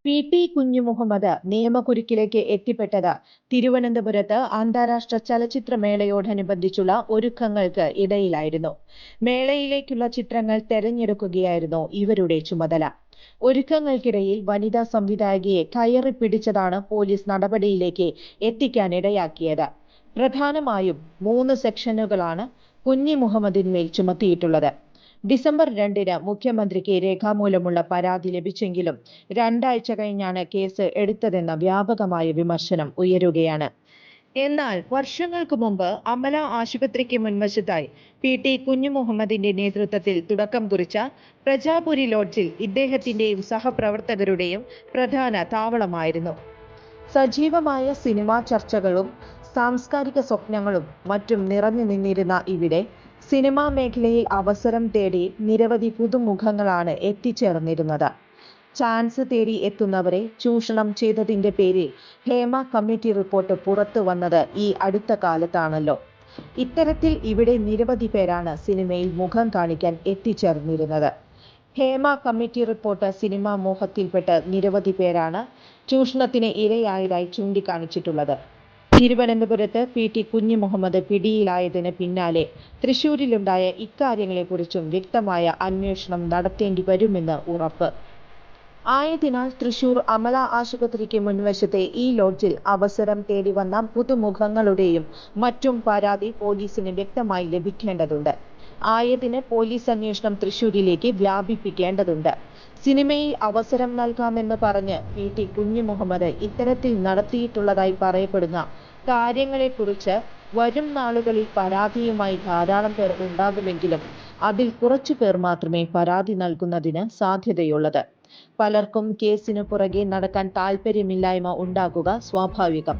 PT. Kunjumuhammad നിയമക്കുരുക്കിലേക്ക് എത്തിപ്പെട്ടത് തിരുവനന്തപുരത്ത് അന്താരാഷ്ട്ര ചലച്ചിത്രമേളയോടനുബന്ധിച്ചുള്ള ഒരുക്കങ്ങൾക്ക് ഇടയിലായിരുന്നു. മേളയിലേക്കുള്ള ചിത്രങ്ങൾ തെരഞ്ഞെടുക്കുകയായിരുന്നു ഇവരുടെ ചുമതല. ഒരുക്കങ്ങൾക്കിടയിൽ വനിതാ സംവിധായകയെ കയറിപ്പിടിച്ചതാണ് പോലീസ് നടപടിയിലേക്ക് എത്തിക്കാനിടയാക്കിയത്. പ്രധാനമായും 3 സെക്ഷനുകളാണ് കുഞ്ഞിമുഹമ്മദിന്മേൽ ചുമത്തിയിട്ടുള്ളത്. ഡിസംബർ 2-ന് മുഖ്യമന്ത്രിക്ക് രേഖാമൂലമുള്ള പരാതി ലഭിച്ചെങ്കിലും 2 ആഴ്ച കഴിഞ്ഞാണ് കേസ് എടുത്തതെന്ന വ്യാപകമായ വിമർശനം ഉയരുകയാണ്. എന്നാൽ വർഷങ്ങൾക്ക് മുമ്പ് അമല ആശുപത്രിക്ക് മുൻവശത്തായി പി.ടി. കുഞ്ഞുമുഹമ്മദിന്റെ നേതൃത്വത്തിൽ തുടക്കം കുറിച്ച പ്രജാപുരി ലോഡ്ജിൽ ഇദ്ദേഹത്തിന്റെയും സഹപ്രവർത്തകരുടെയും പ്രധാന താവളമായിരുന്നു. സജീവമായ സിനിമാ ചർച്ചകളും സാംസ്കാരിക സ്വപ്നങ്ങളും മറ്റും നിറഞ്ഞു നിന്നിരുന്ന ഇവിടെ സിനിമാ മേഖലയിൽ അവസരം തേടി നിരവധി പുതുമുഖങ്ങളാണ് എത്തിച്ചേർന്നിരുന്നത്. ചാൻസ് തേടി എത്തുന്നവരെ ചൂഷണം ചെയ്തതിന്റെ പേരിൽ ഹേമ കമ്മിറ്റി റിപ്പോർട്ട് പുറത്തു വന്നത് ഈ അടുത്ത കാലത്താണല്ലോ. ഇത്തരത്തിൽ ഇവിടെ നിരവധി പേരാണ് സിനിമയിൽ മുഖം കാണിക്കാൻ എത്തിച്ചേർന്നിരുന്നത്. ഹേമ കമ്മിറ്റി റിപ്പോർട്ട് സിനിമാ മോഹത്തിൽപ്പെട്ട് നിരവധി പേരാണ് ചൂഷണത്തിന് ഇരയായതായി ചൂണ്ടിക്കാണിച്ചിട്ടുള്ളത്. തിരുവനന്തപുരത്ത് പി.ടി. കുഞ്ഞുമുഹമ്മദ് പിടിയിലായതിന് പിന്നാലെ തൃശൂരിലുണ്ടായ ഇക്കാര്യങ്ങളെക്കുറിച്ചും വ്യക്തമായ അന്വേഷണം നടത്തേണ്ടി വരുമെന്ന് ഉറപ്പ്. ആയതിനാൽ തൃശൂർ അമല ആശുപത്രിക്ക് മുൻവശത്തെ ഈ ലോഡ്ജിൽ അവസരം തേടി വന്ന പുതുമുഖങ്ങളുടെയും മറ്റും പരാതി പോലീസിന് വ്യക്തമായി ലഭിക്കേണ്ടതുണ്ട്. ആയതിന് പോലീസ് അന്വേഷണം തൃശൂരിലേക്ക് വ്യാപിപ്പിക്കേണ്ടതുണ്ട്. സിനിമയിൽ അവസരം നൽകാമെന്ന് പറഞ്ഞ് പി.ടി. കുഞ്ഞുമുഹമ്മദ് ഇത്തരത്തിൽ നടത്തിയിട്ടുള്ളതായി പറയപ്പെടുന്ന കാര്യങ്ങളെക്കുറിച്ച് വരും നാളുകളിൽ പരാതിയുമായി ധാരാളം പേർ ഉണ്ടാകുമെങ്കിലും അതിൽ കുറച്ചു പേർ മാത്രമേ പരാതി നൽകുന്നതിന് സാധ്യതയുള്ളത്. പലർക്കും കേസിനു പുറകെ നടക്കാൻ താൽപ്പര്യമില്ലായ്മ ഉണ്ടാകുക സ്വാഭാവികം.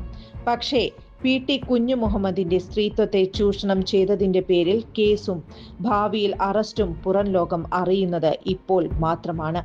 പക്ഷേ പി.ടി. കുഞ്ഞുമുഹമ്മദിന്റെ സ്ത്രീത്വത്തെ ചൂഷണം ചെയ്തതിന്റെ പേരിൽ കേസും ഭാവിയിൽ അറസ്റ്റും പുറംലോകം അറിയുന്നത് ഇപ്പോൾ മാത്രമാണ്.